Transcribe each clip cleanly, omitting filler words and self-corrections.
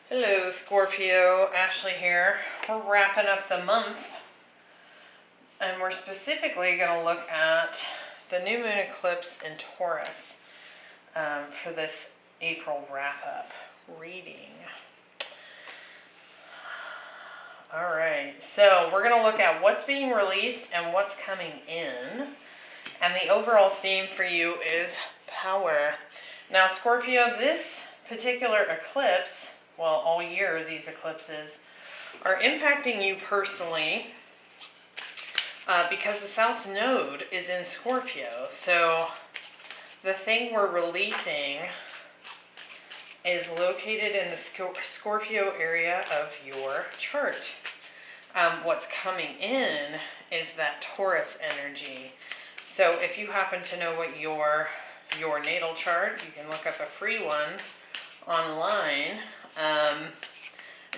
Hello Scorpio, Ashley here. We're wrapping up the month and we're specifically going to look at the new moon eclipse in Taurus for this April wrap-up reading. Alright, so we're going to look at what's being released and what's coming in. And the overall theme for you is power. Now Scorpio, this particular eclipse, well, all year these eclipses are impacting you personally because the South Node is in Scorpio. So the thing we're releasing is located in the Scorpio area of your chart. What's coming in is that Taurus energy. So if you happen to know what your natal chart, you can look up a free one online, and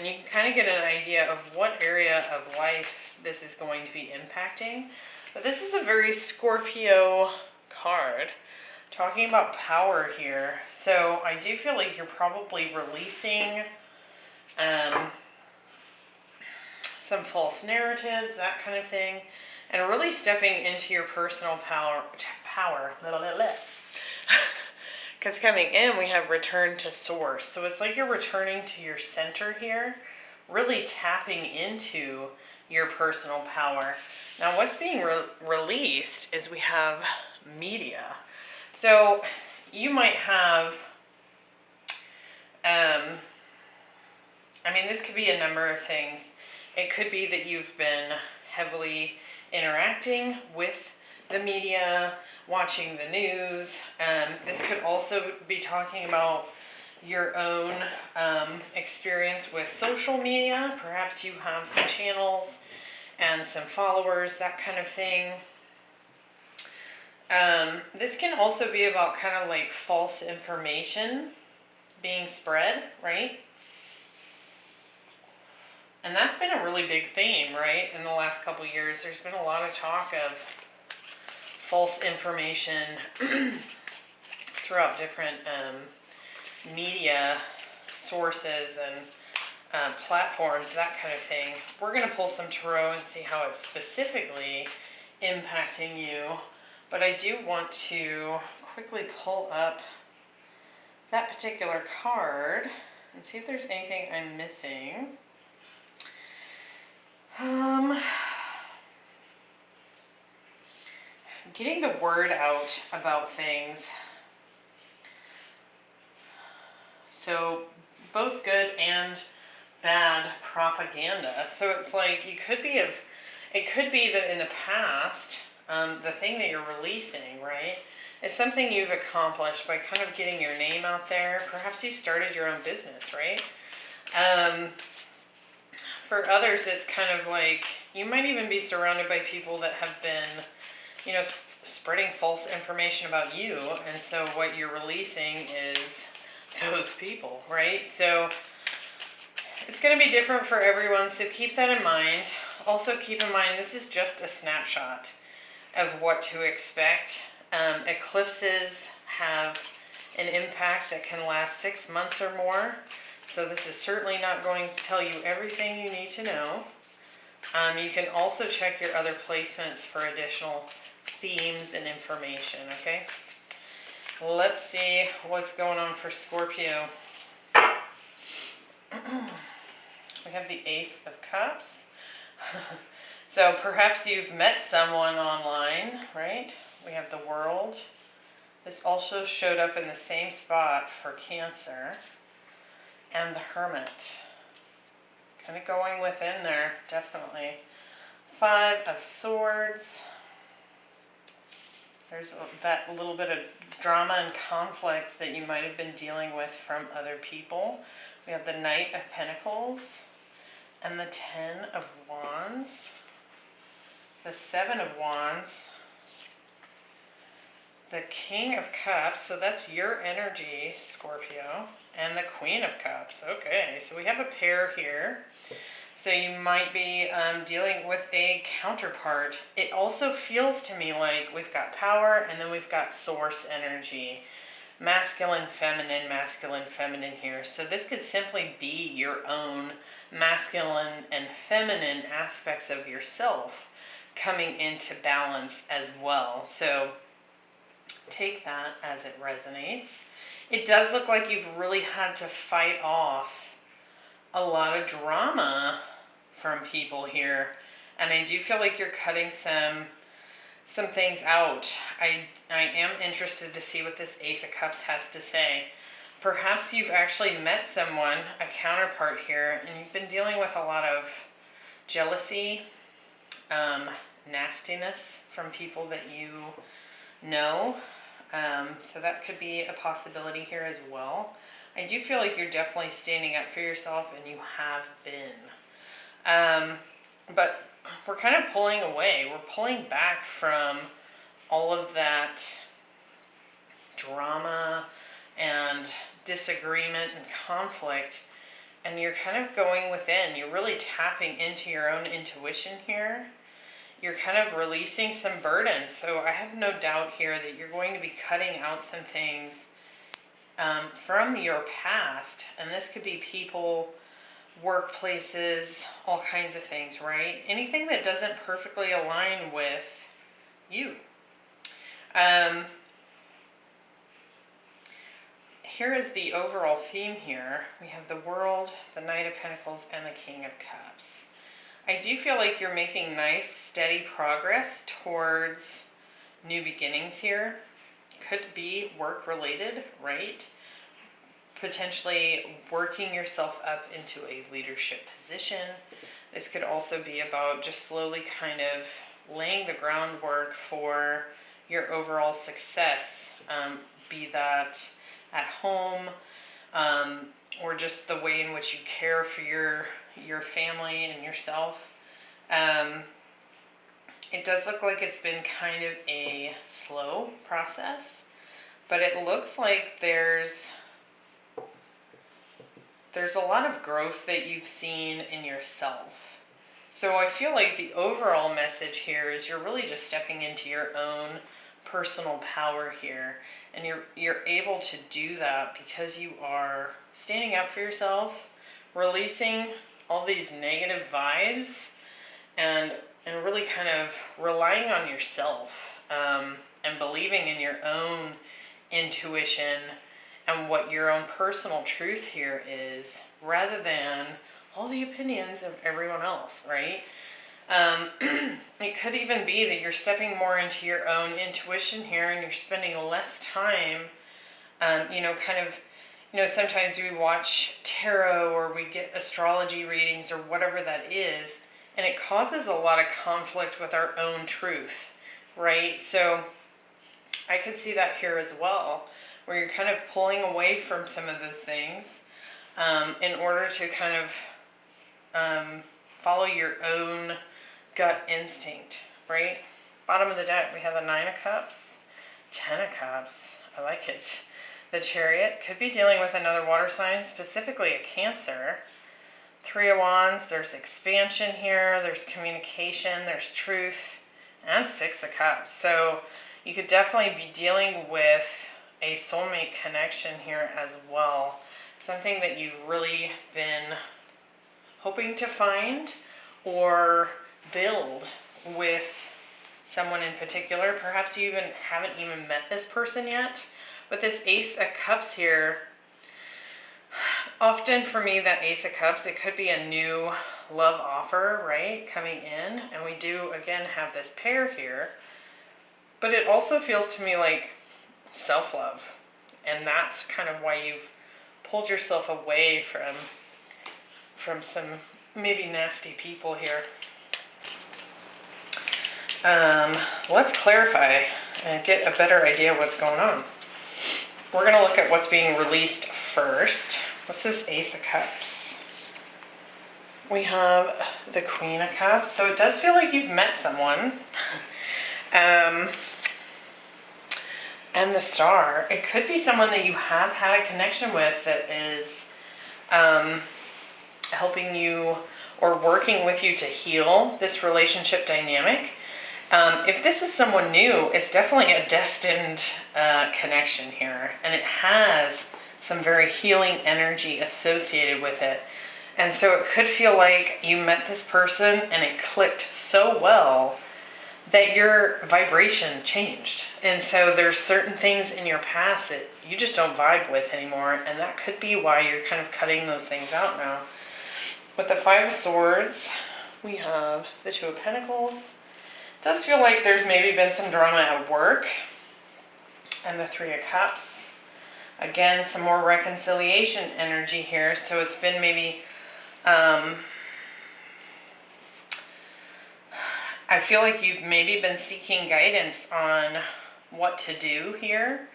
you can kind of get an idea of what area of life this is going to be impacting. But this is a very Scorpio card, talking about power here. So I do feel like you're probably releasing some false narratives, that kind of thing, and really stepping into your personal power. Because coming in, we have return to source. So it's like you're returning to your center here, really tapping into your personal power. Now what's being released is we have media. So you might have, this could be a number of things. It could be that you've been heavily interacting with the media, watching the news. This could also be talking about your own experience with social media. Perhaps you have some channels and some followers, that kind of thing. This can also be about kind of like false information being spread, right? And that's been a really big theme, right? In the last couple of years, there's been a lot of talk of false information throughout different media sources and platforms, that kind of thing. We're going to pull some tarot and see how it's specifically impacting you. But I do want to quickly pull up that particular card and see if there's anything I'm missing. Getting the word out about things. So both good and bad propaganda. So it's like it could be that in the past, the thing that you're releasing, right, is something you've accomplished by kind of getting your name out there. Perhaps you've started your own business, right? For others, it's kind of like you might even be surrounded by people that have been, spreading false information about you. And so what you're releasing is those people, right? So it's going to be different for everyone. So keep that in mind. Also keep in mind, this is just a snapshot of what to expect. Eclipses have an impact that can last 6 months or more. So this is certainly not going to tell you everything you need to know. You can also check your other placements for additional themes and information, okay? Let's see what's going on for Scorpio. We have the Ace of Cups. So perhaps you've met someone online, right? We have the World. This also showed up in the same spot for Cancer. And the Hermit. Kind of going within there, definitely. 5 of Swords. There's that little bit of drama and conflict that you might have been dealing with from other people. We have the Knight of Pentacles and the 10 of Wands. The 7 of Wands. The King of Cups, so that's your energy, Scorpio, and the Queen of Cups. Okay, so we have a pair here. So you might be dealing with a counterpart. It also feels to me like we've got power and then we've got source energy. masculine, feminine here. So this could simply be your own masculine and feminine aspects of yourself coming into balance as well. So take that as it resonates. It does look like you've really had to fight off a lot of drama from people here. And I do feel like you're cutting some things out. I am interested to see what this Ace of Cups has to say. Perhaps you've actually met someone, a counterpart here, and you've been dealing with a lot of jealousy, nastiness from people that you know. So that could be a possibility here as well. I do feel like you're definitely standing up for yourself, and you have been. But we're kind of pulling away. We're pulling back from all of that drama and disagreement and conflict, and you're kind of going within. You're really tapping into your own intuition here. You're kind of releasing some burdens. So I have no doubt here that you're going to be cutting out some things from your past, and this could be people, workplaces, all kinds of things, right? Anything that doesn't perfectly align with you. Here is the overall theme here. We have the World, the Knight of Pentacles, and the King of Cups. I do feel like you're making nice, steady progress towards new beginnings here. Could be work-related, right? Potentially working yourself up into a leadership position. This could also be about just slowly kind of laying the groundwork for your overall success, be that at home, or just the way in which you care for your family and yourself. It does look like it's been kind of a slow process, but it looks like there's a lot of growth that you've seen in yourself. So I feel like the overall message here is you're really just stepping into your own personal power here, and you're able to do that because you are standing up for yourself, releasing all these negative vibes, and really kind of relying on yourself, and believing in your own intuition and what your own personal truth here is, rather than all the opinions of everyone else, right? It could even be that you're stepping more into your own intuition here, and you're spending less time, sometimes we watch tarot or we get astrology readings or whatever that is, and it causes a lot of conflict with our own truth, right? So I could see that here as well, where you're kind of pulling away from some of those things in order to kind of follow your own gut instinct, right? Bottom of the deck, we have the 9 of Cups, 10 of Cups. I like it. The Chariot could be dealing with another water sign, specifically a Cancer. 3 of Wands, there's expansion here, there's communication, there's truth, and 6 of Cups. So you could definitely be dealing with a soulmate connection here as well. Something that you've really been hoping to find or build with someone in particular. Perhaps you haven't even met this person yet. But this Ace of Cups here, often for me, that Ace of Cups, it could be a new love offer, right, coming in. And we do, again, have this pair here. But it also feels to me like self-love. And that's kind of why you've pulled yourself away from some maybe nasty people here. Let's clarify and get a better idea of what's going on. We're going to look at what's being released first. What's this Ace of Cups? We have the Queen of Cups. So it does feel like you've met someone. And the Star. It could be someone that you have had a connection with that is helping you or working with you to heal this relationship dynamic. If this is someone new, it's definitely a destined connection here, and it has some very healing energy associated with it. And so it could feel like you met this person and it clicked so well that your vibration changed. And so there's certain things in your past that you just don't vibe with anymore, and that could be why you're kind of cutting those things out now. With the Five of Swords, we have the Two of Pentacles. It does feel like there's maybe been some drama at work. And the Three of Cups. Again, some more reconciliation energy here. So it's been maybe, I feel like you've maybe been seeking guidance on what to do here.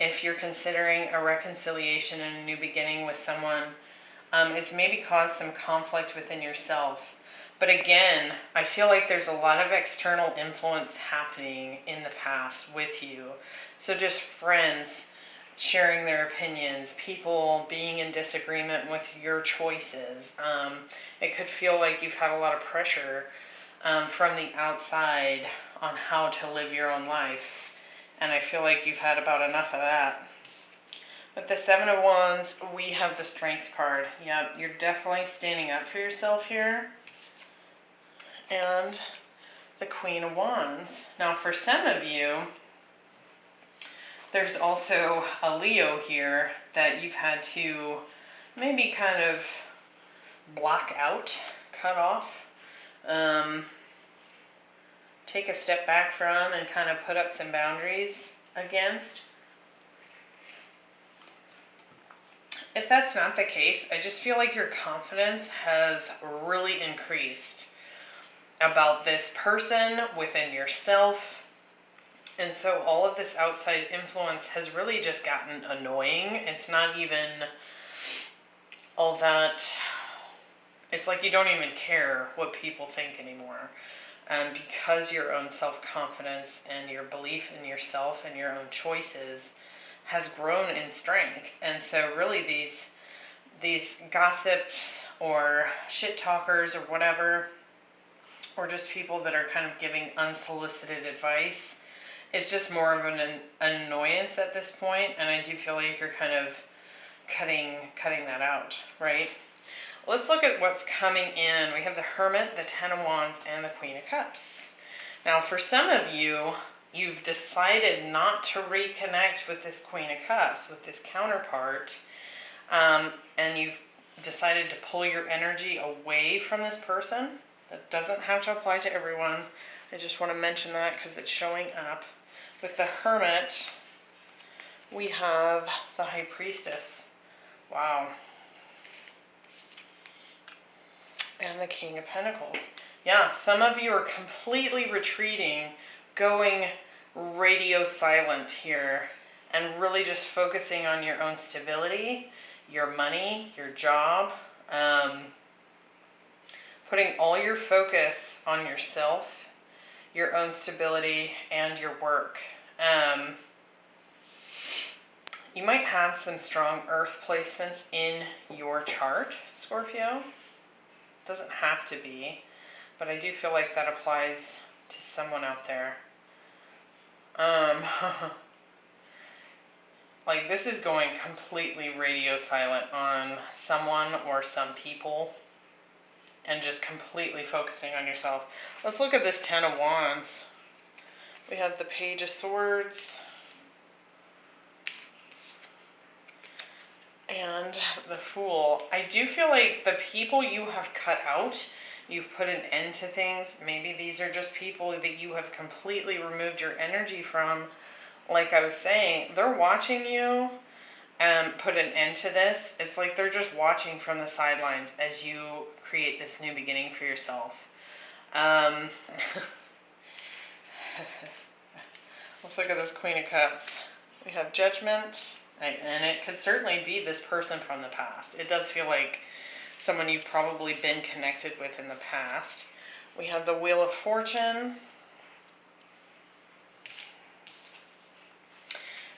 If you're considering a reconciliation and a new beginning with someone, it's maybe caused some conflict within yourself. But again, I feel like there's a lot of external influence happening in the past with you. So just friends sharing their opinions, people being in disagreement with your choices. It could feel like you've had a lot of pressure from the outside on how to live your own life. And I feel like you've had about enough of that. With the Seven of Wands, we have the Strength card. Yeah, you're definitely standing up for yourself here. And the Queen of Wands. Now for some of you, there's also a Leo here that you've had to maybe kind of block out, cut off, take a step back from, and kind of put up some boundaries against. If that's not the case, I just feel like your confidence has really increased about this person within yourself. And so all of this outside influence has really just gotten annoying. It's not even all that, it's like you don't even care what people think anymore. Because your own self-confidence and your belief in yourself and your own choices has grown in strength. And so really these gossips or shit talkers or whatever, or just people that are kind of giving unsolicited advice, it's just more of an annoyance at this point, and I do feel like you're kind of cutting that out, right? Let's look at what's coming in. We have the Hermit, the Ten of Wands, and the Queen of Cups. Now, for some of you, you've decided not to reconnect with this Queen of Cups, with this counterpart, and you've decided to pull your energy away from this person. That doesn't have to apply to everyone. I just want to mention that because it's showing up. With the Hermit, we have the High Priestess. Wow. And the King of Pentacles. Yeah, some of you are completely retreating, going radio silent here, and really just focusing on your own stability, your money, your job, putting all your focus on yourself, your own stability, and your work. You might have some strong earth placements in your chart, Scorpio. Doesn't have to be, but I do feel like that applies to someone out there. Like this is going completely radio silent on someone or some people, and just completely focusing on yourself. Let's look at this Ten of Wands. We have the Page of Swords and the Fool. I do feel like the people you have cut out, you've put an end to things. Maybe these are just people that you have completely removed your energy from. Like I was saying, they're watching you put an end to this. It's like they're just watching from the sidelines as you create this new beginning for yourself. Let's look at this Queen of Cups. We have Judgment, and it could certainly be this person from the past. It does feel like someone you've probably been connected with in the past. We have the Wheel of Fortune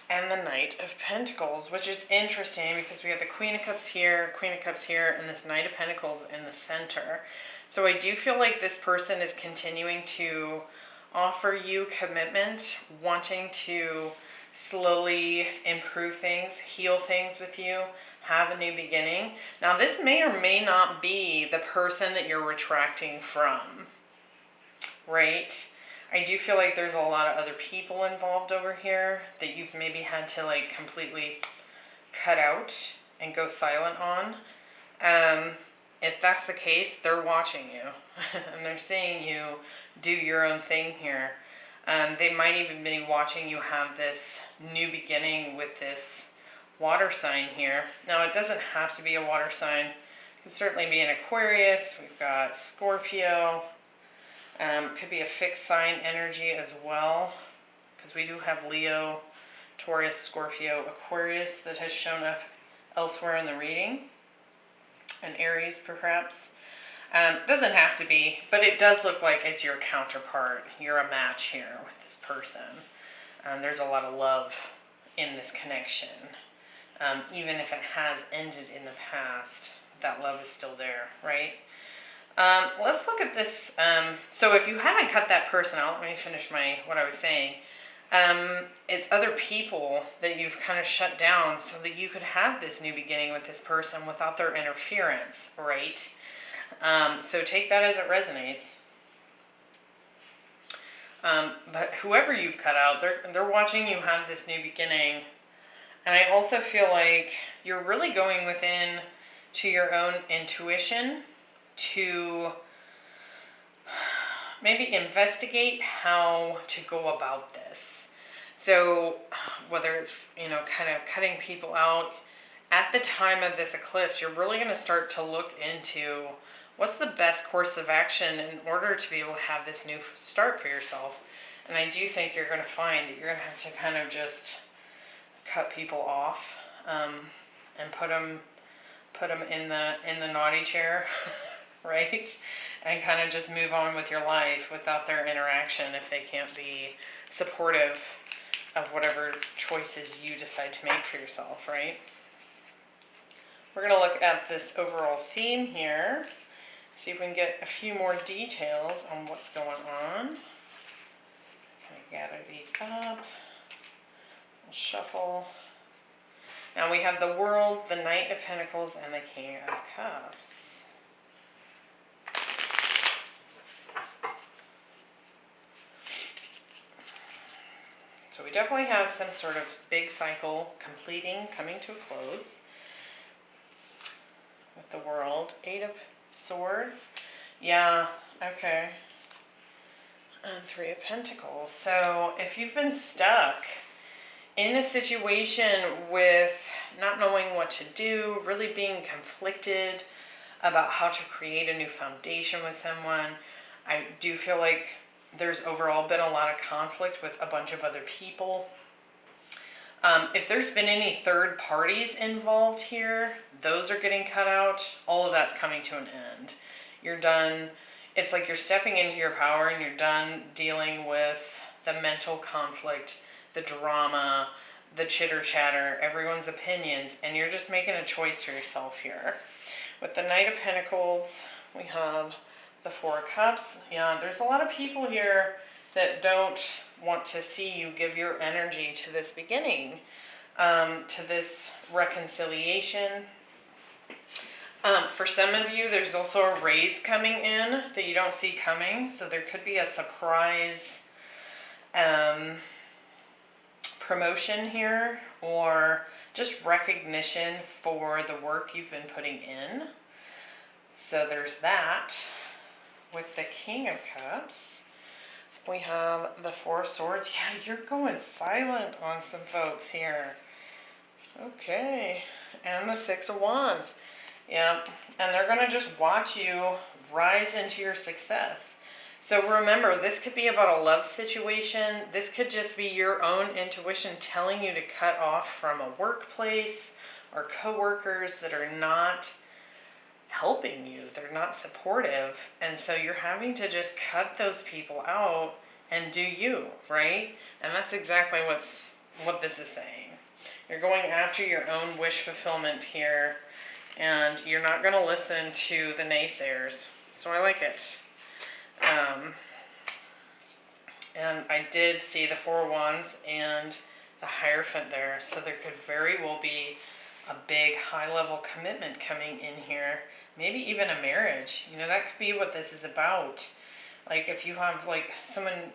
and the Knight of Pentacles, which is interesting because we have the Queen of Cups here, and this Knight of Pentacles in the center. So I do feel like this person is continuing to offer you commitment, wanting to slowly improve things, heal things with you, have a new beginning. Now, this may or may not be the person that you're retracting from, right? I do feel like there's a lot of other people involved over here that you've maybe had to like completely cut out and go silent on. If that's the case, they're watching you and they're seeing you do your own thing here. They might even be watching you have this new beginning with this water sign here. Now, it doesn't have to be a water sign. It could certainly be an Aquarius. We've got Scorpio. Could be a fixed sign energy as well, because we do have Leo, Taurus, Scorpio, Aquarius that has shown up elsewhere in the reading. And Aries, perhaps. Doesn't have to be, but it does look like it's your counterpart. You're a match here with this person. There's a lot of love in this connection. Even if it has ended in the past, that love is still there, right? Let's look at this. So if you haven't cut that person out, let me finish what I was saying. It's other people that you've kind of shut down so that you could have this new beginning with this person without their interference, right? So take that as it resonates. But whoever you've cut out, they're watching you have this new beginning. And I also feel like you're really going within to your own intuition to maybe investigate how to go about this. So whether it's, kind of cutting people out, at the time of this eclipse, you're really going to start to look into what's the best course of action in order to be able to have this new start for yourself. And I do think you're going to find that you're going to have to kind of just cut people off and put them in the naughty chair, right? And kind of just move on with your life without their interaction if they can't be supportive of whatever choices you decide to make for yourself, right? We're going to look at this overall theme here, see if we can get a few more details on what's going on. Kind of gather these up, and shuffle. Now we have the World, the Knight of Pentacles, and the King of Cups. So we definitely have some sort of big cycle completing, coming to a close. With the World, 8 of Swords. Yeah, okay. And 3 of Pentacles. So if you've been stuck in a situation with not knowing what to do, really being conflicted about how to create a new foundation with someone, I do feel like there's overall been a lot of conflict with a bunch of other people. If there's been any third parties involved here, those are getting cut out. All of that's coming to an end. You're done. It's like you're stepping into your power and you're done dealing with the mental conflict, the drama, the chitter chatter, everyone's opinions, and you're just making a choice for yourself here. With the Knight of Pentacles, we have the 4 of Cups. Yeah, there's a lot of people here that don't want to see you give your energy to this beginning, to this reconciliation. For some of you, there's also a raise coming in that you don't see coming, so there could be a surprise promotion here, or just recognition for the work you've been putting in. So there's that. With the King of Cups, we have the 4 of Swords. Yeah, you're going silent on some folks here. Okay. And the 6 of Wands. Yeah, and they're going to just watch you rise into your success. So remember, this could be about a love situation. This could just be your own intuition telling you to cut off from a workplace or coworkers that are not helping you. They're not supportive. And so you're having to just cut those people out and do you, right? And that's exactly what this is saying. You're going after your own wish fulfillment here, and you're not going to listen to the naysayers. So I like it. And I did see the Four of Wands and the Hierophant there. So there could very well be a big high level commitment coming in here. Maybe even a marriage. You know, that could be what this is about. Like if you have like someone,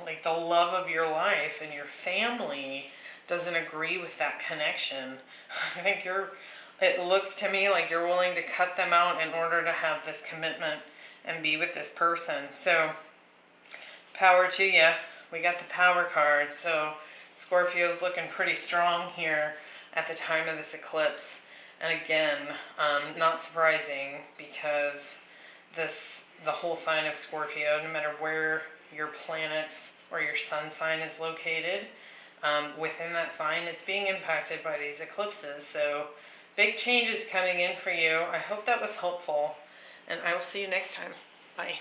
like the love of your life and your family doesn't agree with that connection, I think it looks to me like you're willing to cut them out in order to have this commitment and be with this person. So power to you. We got the Power card. So Scorpio's looking pretty strong here at the time of this eclipse. And again, not surprising because the whole sign of Scorpio, no matter where your planets or your sun sign is located, within that sign, it's being impacted by these eclipses. So big changes coming in for you. I hope that was helpful, and I will see you next time. Bye.